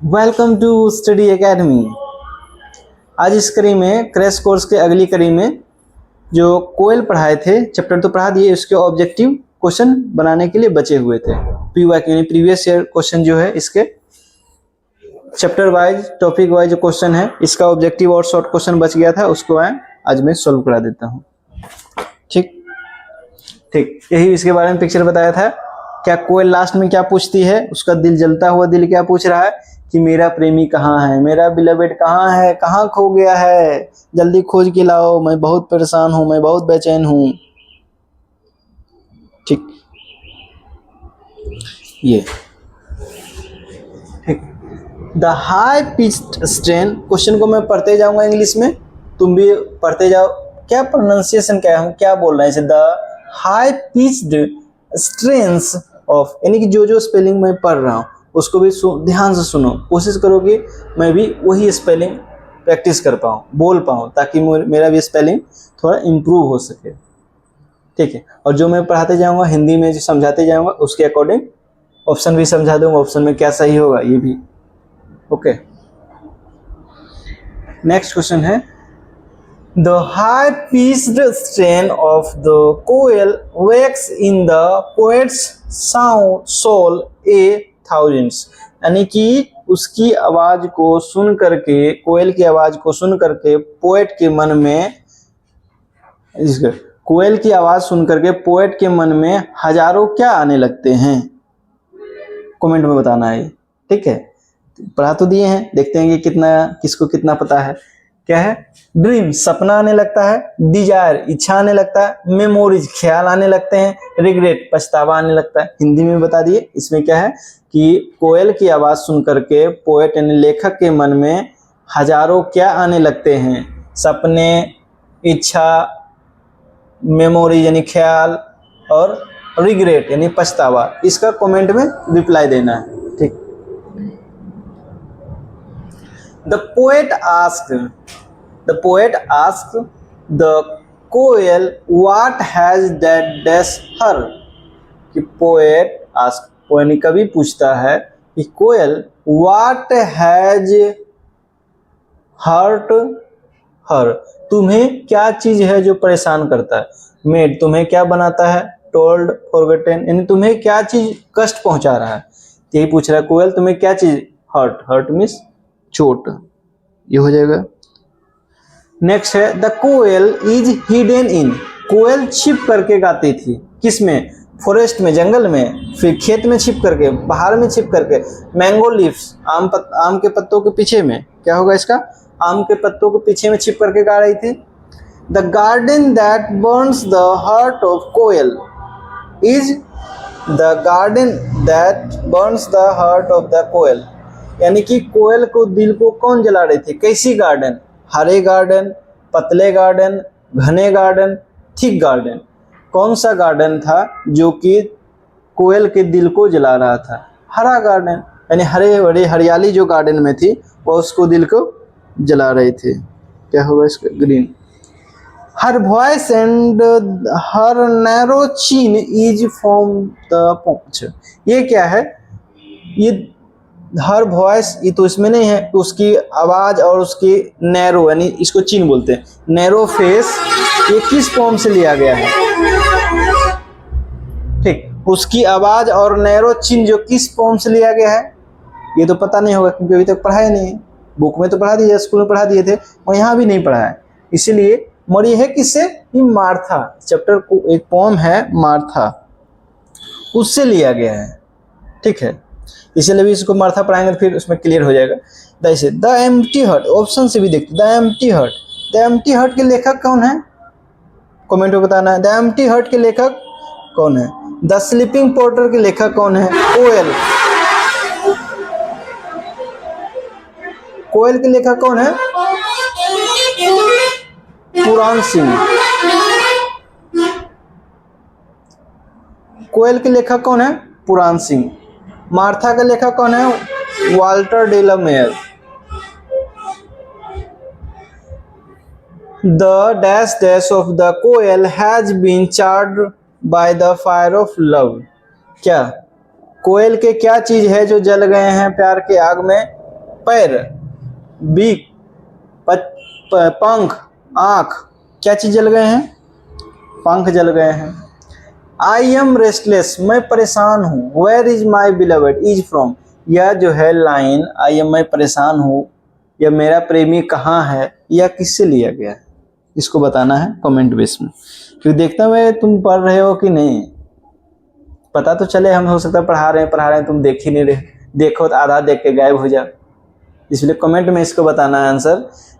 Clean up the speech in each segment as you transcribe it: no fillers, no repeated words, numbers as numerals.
Welcome to study academy. आज इस कड़ी में क्रैश कोर्स के अगली कड़ी में जो कोयल पढ़ाए थे, चैप्टर तो पढ़ा दिए, उसके ऑब्जेक्टिव क्वेश्चन बनाने के लिए बचे हुए थे। पीवाईक्यू यानी प्रीवियस ईयर क्वेश्चन जो है, इसके चैप्टर वाइज टॉपिक वाइज जो क्वेश्चन है, इसका ऑब्जेक्टिव और शॉर्ट क्वेश्चन बच गया था, उसको आज मैं सोल्व करा देता हूँ। ठीक, यही इसके बारे में पिक्चर बताया था। क्या कोयल लास्ट में क्या पूछती है, उसका दिल जलता हुआ दिल क्या पूछ रहा है कि मेरा प्रेमी कहाँ है, मेरा बिलवेड कहाँ है, कहाँ खो गया है, जल्दी खोज के लाओ, मैं बहुत परेशान हूं, मैं बहुत बेचैन हूं। ठीक, ये ठीक। The high pitched strain, question को मैं पढ़ते जाऊंगा इंग्लिश में, तुम भी पढ़ते जाओ। क्या प्रोनाउंसिएशन क्या है, हम क्या बोल रहे हैं इसे, the high pitched strains of, यानी कि जो स्पेलिंग मैं पढ़ रहा हूँ उसको भी ध्यान से सुनो, कोशिश करो कि मैं भी वही स्पेलिंग प्रैक्टिस कर पाऊँ, बोल पाऊँ, ताकि मेरा भी स्पेलिंग थोड़ा इम्प्रूव हो सके। ठीक है, और जो मैं पढ़ाते जाऊँगा हिंदी में, जो समझाते जाऊँगा उसके अकॉर्डिंग ऑप्शन भी समझा दूंगा, ऑप्शन में क्या सही होगा ये भी। ओके, नेक्स्ट क्वेश्चन है, the high pitched strain of the coil wakes in the poet's soul a thousands, यानी कि उसकी आवाज को सुन करके, कोयल की आवाज को सुन करके पोएट के मन में, कोयल की आवाज सुन करके पोएट के मन में हजारों क्या आने लगते हैं, कमेंट में बताना है। ठीक है, पढ़ा तो दिए हैं, देखते हैं कि कितना किसको कितना पता है। क्या है, ड्रीम सपना आने लगता है, डिजायर इच्छा आने लगता है, मेमोरीज ख्याल आने लगते हैं, रिग्रेट पछतावा आने लगता है। हिंदी में बता दिए, इसमें क्या है कि कोयल की आवाज सुन करके पोएट यानी लेखक के मन में हजारों क्या आने लगते हैं, सपने, इच्छा, मेमोरी यानी ख्याल, और रिग्रेट यानी पछतावा। इसका कमेंट में रिप्लाई देना है। ठीक, The poet asked the coil what has that dash her, कि पोएट आस्क, यानी कवि पूछता है कि कोयल what has hurt her, तुम्हें क्या चीज है जो परेशान करता है, मेड तुम्हें क्या बनाता है, टोल्ड, फॉरगेटन यानी तुम्हें क्या चीज कष्ट पहुंचा रहा है, यही पूछ रहा है कोयल तुम्हें क्या चीज, हर्ट मीन्स चोट, ये हो जाएगा। नेक्स्ट है, the koel is hidden in, कोयल छिप करके गाती थी, किसमें, फॉरेस्ट में, जंगल में, फिर खेत में छिप करके, पहाड़ में छिप करके, मैंगो लीव्स आम के पत्तों के पीछे में, क्या होगा इसका, आम के पत्तों के पीछे में छिप करके गा रही थी। The garden that burns the heart of koel is the garden that burns the heart of the koel, यानी कि कोयल को दिल को कौन जला रही थी, कैसी गार्डन, हरे गार्डन, पतले गार्डन, घने गार्डन, थिक गार्डन, कौन सा गार्डन था जो कि कोयल के दिल को जला रहा था, हरा गार्डन, यानी हरे भरे हरियाली जो गार्डन में थी वो उसको दिल को जला रहे थे। क्या होगा इसका, green. Her voice and her narrow चीन इज फ्रॉम द पॉन्च, ये क्या है, ये हर वॉइस, ये तो इसमें नहीं है, उसकी आवाज और उसकी नैरो यानी इसको चीन बोलते हैं, नैरो फेस, ये किस फॉर्म से लिया गया है। ठीक, उसकी आवाज और नैरो चिन जो किस फॉर्म से लिया गया है ये तो पता नहीं होगा, क्योंकि अभी तक पढ़ाया नहीं है, बुक में तो पढ़ा दिया, स्कूल में पढ़ा दिए थे, और यहाँ भी नहीं पढ़ा है, इसीलिए मरी है किससे, ये मार्था, चैप्टर को एक पोम है मार्था, उससे लिया गया है। ठीक है, इसलिए भी इसको मार्था पढ़ाएंगे तो फिर उसमें क्लियर हो जाएगा। द एम्प्टी हर्ट, ऑप्शन से भी देखते, द एम्प्टी हर्ट के लेखक कौन है, कमेंट में बताना है। द एम्प्टी हर्ट के लेखक कौन है, द स्लीपिंग पोर्टर के लेखक कौन है, कोयल, कोयल के लेखक कौन है, पुराण सिंह, कोयल के लेखक कौन है, पुराण सिंह। मार्था का लेखक कौन है, Walter de la Mare. The dash dash of the koel has been charred by the fire of love, क्या कोयल के क्या चीज है जो जल गए हैं प्यार के आग में, पैर, बीक, पंख, आंख, क्या चीज जल गए हैं? पंख जल गए हैं। आई एम रेस्टलेस, मैं परेशान हूँ। Where is my beloved, is from, यह जो है लाइन आई एम, मैं परेशान हूँ, या मेरा प्रेमी कहाँ है, यह किससे लिया गया है, इसको बताना है कमेंट बेस में। फिर देखता हूँ तुम पढ़ रहे हो कि नहीं, पता तो चले। हम हो सकता है पढ़ा रहे हैं तुम देख ही नहीं रहे, देखो तो आधा देख के गायब हो जाओ। इसलिए कमेंट में इसको बताना है आंसर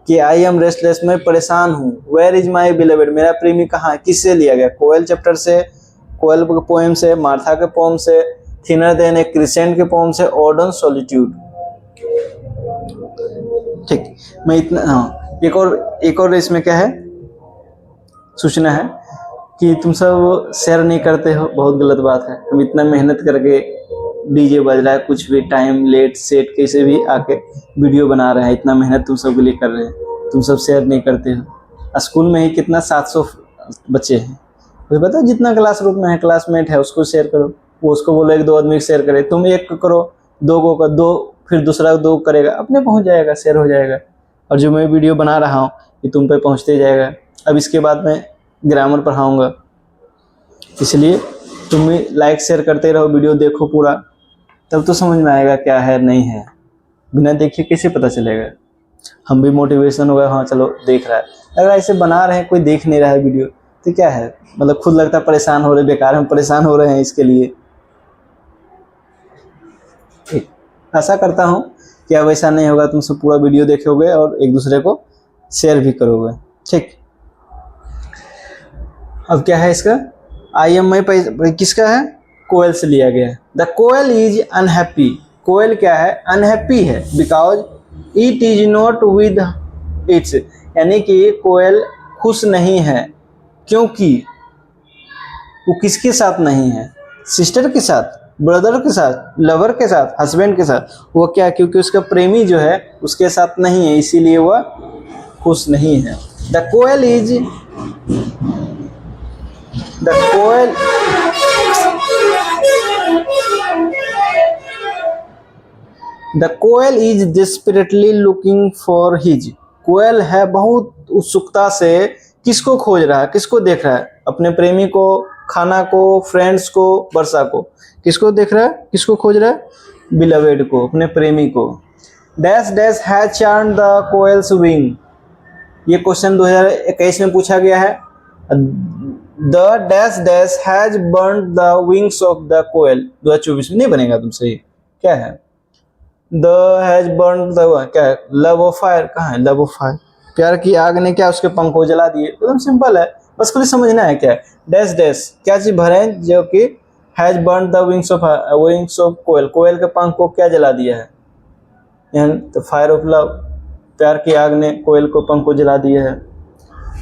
कि आई एम रेस्टलेस, मैं परेशान हूँ। वेयर इज माई बिलवेड, मेरा प्रेमी कहाँ है, किससे लिया गया? कोयल चैप्टर से, कोयल के पोएम से, मार्था के पोएम से, थिनर देन ए क्रिसेंट के पोएम से, ऑर्डन सॉलिट्यूड। ठीक, मैं इतना, हाँ एक और इसमें क्या है सूचना है कि तुम सब शेयर नहीं करते हो, बहुत गलत बात है। हम इतना मेहनत करके डीजे बज रहा है, कुछ भी टाइम लेट सेट कैसे भी आके वीडियो बना रहे हैं, इतना मेहनत तुम सब के लिए कर रहे हैं, तुम सब शेयर नहीं करते हो। स्कूल में ही कितना 700 बच्चे हैं, मुझे पता है जितना क्लासरूम में है, क्लासमेट है, उसको शेयर करो। वो उसको बोलो 1-2 आदमी शेयर करे, तुम एक करो, 2 को कर दो, फिर दूसरा 2 करेगा, अपने पहुंच जाएगा, शेयर हो जाएगा। और जो मैं वीडियो बना रहा हूँ ये तुम पे पहुँचते जाएगा। अब इसके बाद मैं ग्रामर पढ़ाऊँगा, इसलिए तुम भी लाइक शेयर करते रहो, वीडियो देखो पूरा, तब तो समझ में आएगा क्या है नहीं है। बिना देखे कैसे पता चलेगा? हम भी मोटिवेशन होगा, हाँ चलो देख रहा है। अगर ऐसे बना रहे हैं कोई देख नहीं रहा है वीडियो तो क्या है, मतलब खुद लगता है परेशान हो रहे, बेकार हम परेशान हो रहे हैं इसके लिए। आशा करता हूँ कि अब ऐसा नहीं होगा, तुम सब पूरा वीडियो देखोगे और एक दूसरे को शेयर भी करोगे। ठीक, अब क्या है इसका? आई एम आई किसका है? कोयल से लिया गया है। द कोयल इज अनहैप्पी, कोयल क्या है? अनहैप्पी है। Because it is not with its, यानी कि कोयल खुश नहीं है, क्योंकि वो किसके साथ नहीं है? सिस्टर के साथ, ब्रदर के साथ, लवर के साथ, हस्बैंड के साथ। वो क्या? क्योंकि उसका प्रेमी जो है उसके साथ नहीं है, इसीलिए वह खुश नहीं है। The koel is the koel is desperately looking for his, कोयल है बहुत उत्सुकता से किसको खोज रहा है, किसको देख रहा है? अपने प्रेमी को, खाना को, फ्रेंड्स को, वर्षा को। किसको देख रहा है, किसको खोज रहा है? बिलवेड को, अपने प्रेमी को। Dash dash has charmed the koel's wing, ये क्वेश्चन 2021 में पूछा गया है। The dash dash has burned the wings of the koel, 2024 में नहीं बनेगा तुमसे। क्या है? द हैज बर्न्ड द, क्या है? लव ऑफ फायर, कहाँ है लव ऑफ फायर? प्यार की आग ने क्या उसके पंखों जला दिए। एकदम सिंपल है, बस खाली समझना है क्या है। डैश डैश क्या चीज भरे जो कि has burned the wings of koel, कोयल के पंख को क्या जला दिया है? तो फायर ऑफ लव, प्यार की आग ने कोयल को पंख को जला दिया है।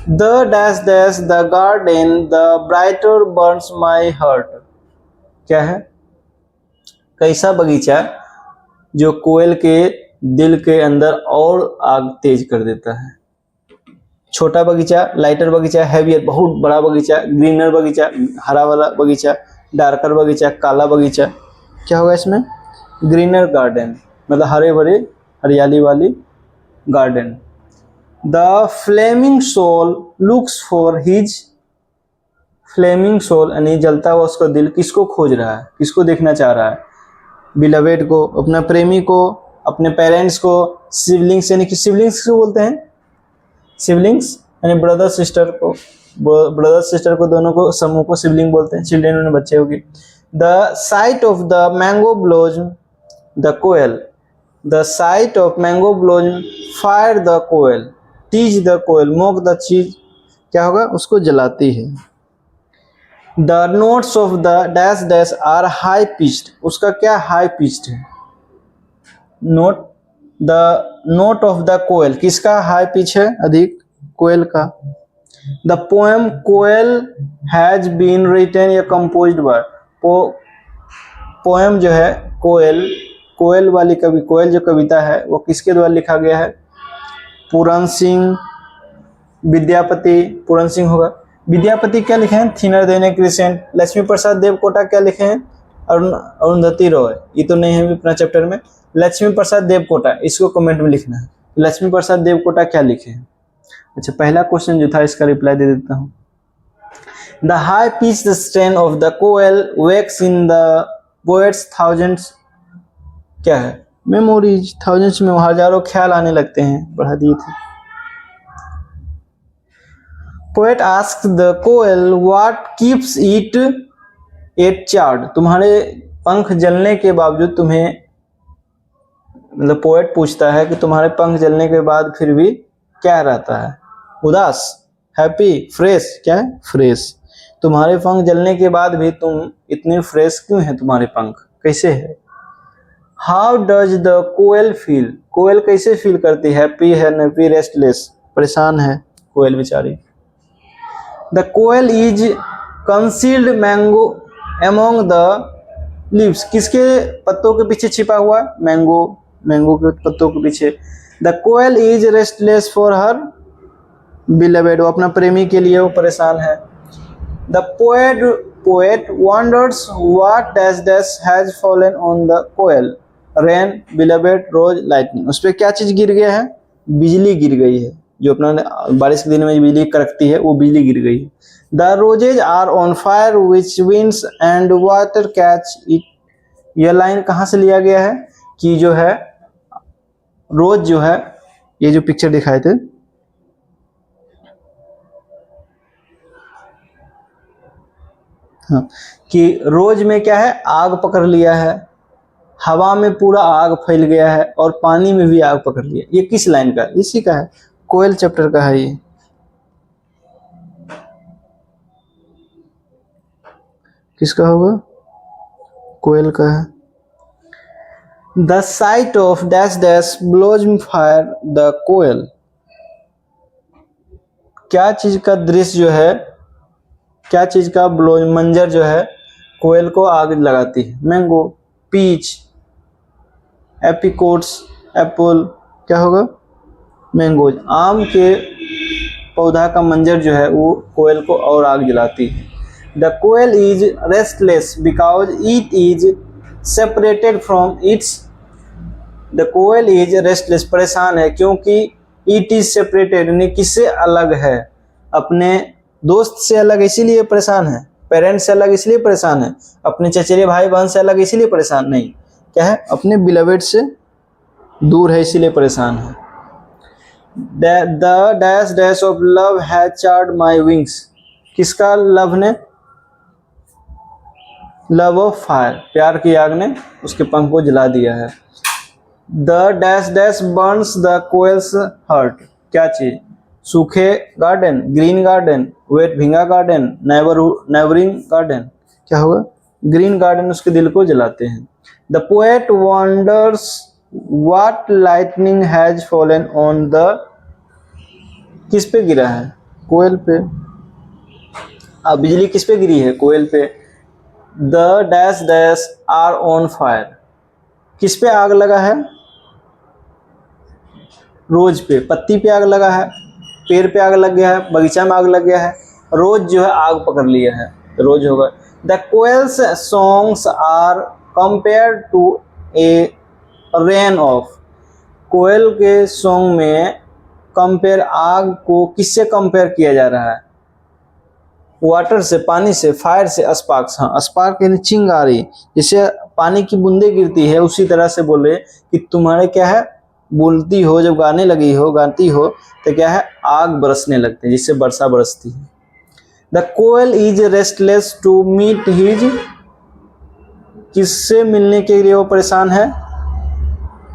The dash dash the garden the brighter Burns my heart, क्या है? कैसा बगीचा जो कोयल के दिल के अंदर और आग तेज कर देता है। छोटा बगीचा, लाइटर बगीचा, हैवियर बहुत बड़ा बगीचा, ग्रीनर बगीचा हरा वाला बगीचा, डार्कर बगीचा काला बगीचा। क्या होगा इसमें? ग्रीनर गार्डन, मतलब हरे भरे हरियाली वाली garden. The flaming soul looks for his, flaming soul यानी जलता हुआ उसका दिल किसको खोज रहा है, किसको देखना चाह रहा है? बिलवेड को, अपने प्रेमी को, अपने पेरेंट्स को, सिबलिंग्स यानी कि सिबलिंग्स को बोलते हैं, सिबलिंग्स यानी ब्रदर सिस्टर को, ब्रदर सिस्टर को दोनों को समूह को सिबलिंग बोलते हैं। चिल्ड्रेन में बच्चे होगी। The sight of the mango blossom the koel, the sight of mango blossom fire the koel, tease the koel, mock the चीज, क्या होगा? उसको जलाती है। The notes of the dash dash are high pitched, उसका क्या हाई पिच्ड है? Note, the note of the koel किसका हाई पिच है? अधिक, कोयल का। The poem koel has been written या कंपोज्ड बाय, पोएम जो है कोयल, कोयल वाली कवि, कोयल जो कविता है वो किसके द्वारा लिखा गया है? पूरन सिंह, विद्यापति, पूरन सिंह होगा। विद्यापति क्या लिखे हैं? थिनर देन ए क्रिसेंट। लक्ष्मी प्रसाद देवकोटा क्या लिखे हैं? अरुंधति रॉय, ये तो नहीं है अपना चैप्टर में। लक्ष्मी प्रसाद देवकोटा, इसको कमेंट में लिखना है, लक्ष्मी प्रसाद देवकोटा क्या लिखे हैं। अच्छा, पहला क्वेश्चन जो था इसका रिप्लाई दे देता हूँ। The high pitched strain of the koel wakes in the poet's thousands, क्या है? मेमोरीज। थाउजेंड्स में हजारों ख्याल आने लगते हैं, बढ़ा दिए थे। Poet asked the koel what keeps it at charred, तुम्हारे पंख जलने के बावजूद तुम्हें, मतलब पोएट पूछता है कि तुम्हारे पंख जलने के बाद फिर भी क्या रहता है? उदास, हैप्पी, फ्रेश, क्या है? फ्रेश। तुम्हारे पंख जलने के बाद भी तुम इतने फ्रेश क्यों हैं? तुम्हारे पंख कैसे है? How does the koel feel, कोयल कैसे फील करती है? हैप्पी है, नैप्पी, रेस्टलेस, परेशान है कोयल बेचारी। The koel is concealed mango among the leaves, किसके पत्तों के पीछे छिपा हुआ? मैंगो, मैंगो के पत्तों के पीछे। The koel is restless for her beloved, वो अपना प्रेमी के लिए वो परेशान है। The poet wonders what dash dash has fallen on the koel, rain, beloved, rose, lightning, उस पर क्या चीज गिर गया है? बिजली गिर गई है, जो अपना बारिश के दिन में बिजली कड़कती है, वो बिजली गिर गई है। The roses are on fire which winds and water catch it, यह लाइन कहाँ से लिया गया है? कि जो है रोज जो है, ये जो पिक्चर दिखाए थे, हाँ, कि रोज में क्या है? आग पकड़ लिया है, हवा में पूरा आग फैल गया है और पानी में भी आग पकड़ लिया। ये किस लाइन का? इसी का है, कोयल चैप्टर का है ये। किसका होगा? कोयल का है। The sight of dash dash blows fire the koel, क्या चीज का दृश्य जो है, क्या चीज का ब्लोज मंजर जो है कोयल को आग लगाती है? मैंगो, पीच, एप्रिकॉट्स, एप्पल, क्या होगा? मैंगोज। आम के पौधा का मंजर जो है वो कोयल को और आग जलाती है। The koel is restless because it is separated from its, the koel is restless, परेशान है क्योंकि इट इज सेपरेटेड, यानी किससे अलग है? अपने दोस्त से अलग इसीलिए परेशान है, पेरेंट्स से अलग इसलिए परेशान है, अपने चचेरे भाई बहन से अलग इसीलिए परेशान नहीं, क्या है? अपने बिलवेड से दूर है इसीलिए परेशान है। The dash dash of love has charred my wings, किसका लव ने? लव ऑफ फायर, प्यार की आग ने उसके पंख को जला दिया है। The dash dash burns the koel's hurt, क्या चीज? सूखे गार्डन, ग्रीन गार्डन, वेट भींगा गार्डन, नेबरिंग गार्डन, क्या होगा? ग्रीन गार्डन उसके दिल को जलाते हैं। The poet wonders what lightning has fallen on the, किस पे गिरा है? कोयल पे। अब बिजली किस पे गिरी है? कोयल पे। The dash dash are on fire, किस पे आग लगा है? रोज पे, पत्ती पे आग लगा है, पेड़ पे आग लग गया है, बगीचा में आग लग गया है, रोज जो है आग पकड़ लिया है, रोज होगा। The koel's songs are compare to a rain of, कोयल के सॉन्ग में कंपेयर, आग को किससे कंपेयर किया जा रहा है? वाटर से, पानी से, फायर से, स्पार्क्स, हाँ स्पार्क यानी चिंगारी, जैसे पानी की बूंदे गिरती है उसी तरह से बोले कि तुम्हारे क्या है, बोलती हो जब गाने लगी हो, गाती हो तो क्या है, आग बरसने लगते हैं, जिससे वर्षा बरसती है। The koel is restless to meet his, किससे मिलने के लिए वो परेशान है?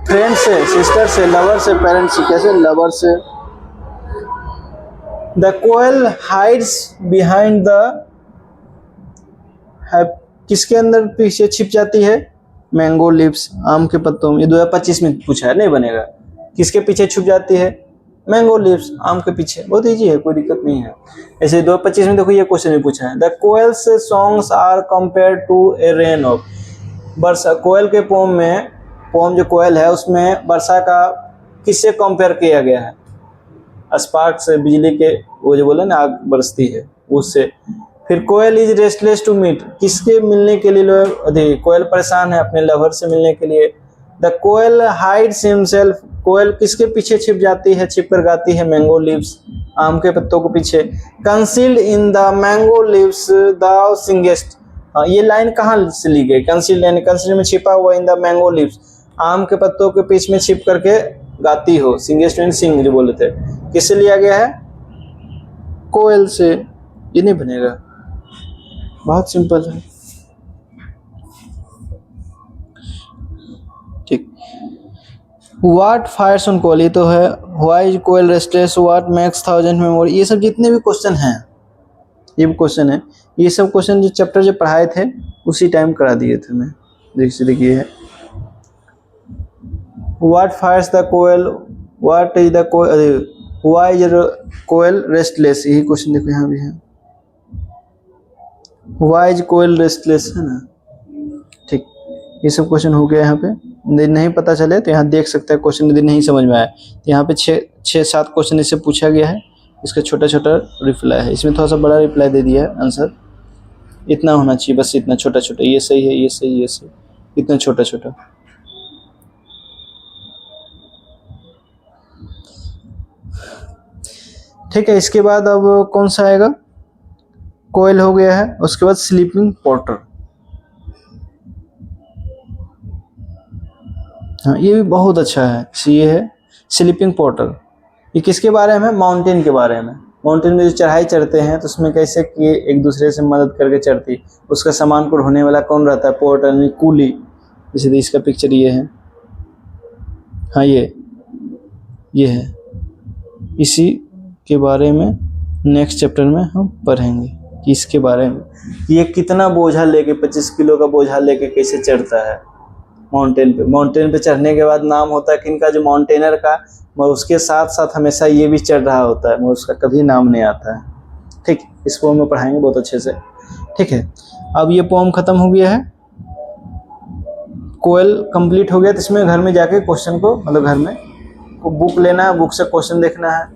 फ्रेंड से, सिस्टर से, लवर से, पेरेंट्स से, कैसे? लवर से। The koel hides behind the, किसके अंदर पीछे छिप जाती है? मैंगो लीव्स, आम के पत्तों में। ये 2025 में पूछा है, नहीं बनेगा। किसके पीछे छुप जाती है? मैंगो लीव्स, आम के पीछे। बहुत इजी है, कोई दिक्कत नहीं है। ऐसे 2025 में देखो ये क्वेश्चन भी पूछा है। The koel's songs are compare to a rain of, वर्षा, कोयल के पोम में, पोम जो कोयल है उसमें वर्षा का किससे कंपेयर किया गया है? स्पार्क से, बिजली के, वो जो बोले ना आग बरसती है उससे। फिर कोयल इज रेस्टलेस टू मीट, किसके मिलने के लिए लोग, कोयल परेशान है अपने लवर से मिलने के लिए। द कोयल हाइड्स हिमसेल्फ, कोयल किसके पीछे छिप जाती है, छिप कर गाती है, मैंगो लीव्स, आम के पत्तों के पीछे। Concealed in the mango leaves thou singest, ये लाइन कहाँ से ली गई, कंसील्ड यानी कंसील्ड में छिपा हुआ, इन द मैंगो लीव्स आम के पत्तों के बीच में छिप करके गाती हो, सिंगेस्ट यानी सिंग जो बोले थे, किससे लिया गया है, कोयल से। ये नहीं बनेगा, बहुत सिंपल है। ठीक, व्हाट फायर्स ऑन कोयल, ये तो है, why is koel restless, what makes thousand memory, ये सब जितने भी क्वेश्चन हैं, ये भी क्वेश्चन है, ये सब क्वेश्चन जो चैप्टर जो पढ़ाए थे उसी टाइम करा दिए थे मैं। देखिए है, what fires the koel, what is the koel, why is koel restless, यही क्वेश्चन देखो यहाँ भी है, व्हाई इज कोयल रेस्टलेस, है ना। ठीक, ये सब क्वेश्चन हो गया यहाँ पे। यदि नहीं पता चले तो यहाँ देख सकते हैं क्वेश्चन, यदि नहीं समझ में आया तो यहाँ पे 6-7 क्वेश्चन इससे पूछा गया है, इसका छोटा छोटा रिप्लाई है, इसमें थोड़ा सा बड़ा रिप्लाई दे दिया है, आंसर इतना होना चाहिए, बस इतना छोटा छोटा, ये सही है, ये सही, ये सही, इतना छोटा छोटा। ठीक है, इसके बाद अब कौन सा आएगा, कोयल हो गया है, उसके बाद स्लीपिंग पोर्टर। हाँ, ये भी बहुत अच्छा है, ये है स्लीपिंग पोर्टर। ये किसके बारे में, माउंटेन के बारे में। माउंटेन में जो चढ़ाई चढ़ते हैं तो उसमें कैसे कि एक दूसरे से मदद करके चढ़ती, उसका सामान को ढोने वाला कौन रहता है, पोर्टर यानी कूली। जैसे इसका पिक्चर ये है, हाँ ये है, इसी के बारे में नेक्स्ट चैप्टर में हम पढ़ेंगे कि इसके बारे में ये कितना बोझा लेके, 25 किलो का बोझा लेके कैसे चढ़ता है माउंटेन पे। माउंटेन पे चढ़ने के बाद नाम होता है किनका, जो माउंटेनर का, मगर उसके साथ साथ हमेशा ये भी चढ़ रहा होता है, मगर उसका कभी नाम नहीं आता है। ठीक, इस पोम में पढ़ाएंगे बहुत अच्छे से। ठीक है, अब ये पोम खत्म हो गया है, कोयल कंप्लीट हो गया, तो इसमें घर में जाके क्वेश्चन को, मतलब घर में को बुक लेना है, बुक से क्वेश्चन देखना है,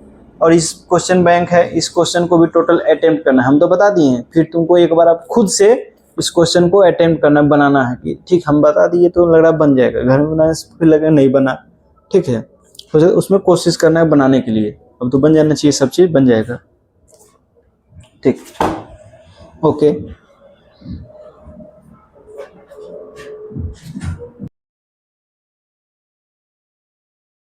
और इस क्वेश्चन बैंक है, इस क्वेश्चन को भी टोटल अटेम्प्ट करना है। हम तो बता दिए हैं, फिर तुमको एक बार आप खुद से इस क्वेश्चन को अटेम्प्ट करना, बनाना है कि ठीक हम बता दिए तो लग रहा बन जाएगा, घर में बनाने से फिर लगा नहीं बना। ठीक है, तो उसमें कोशिश करना है बनाने के लिए, अब तो बन जाना चाहिए, सब चीज़ बन जाएगा। ठीक, ओके।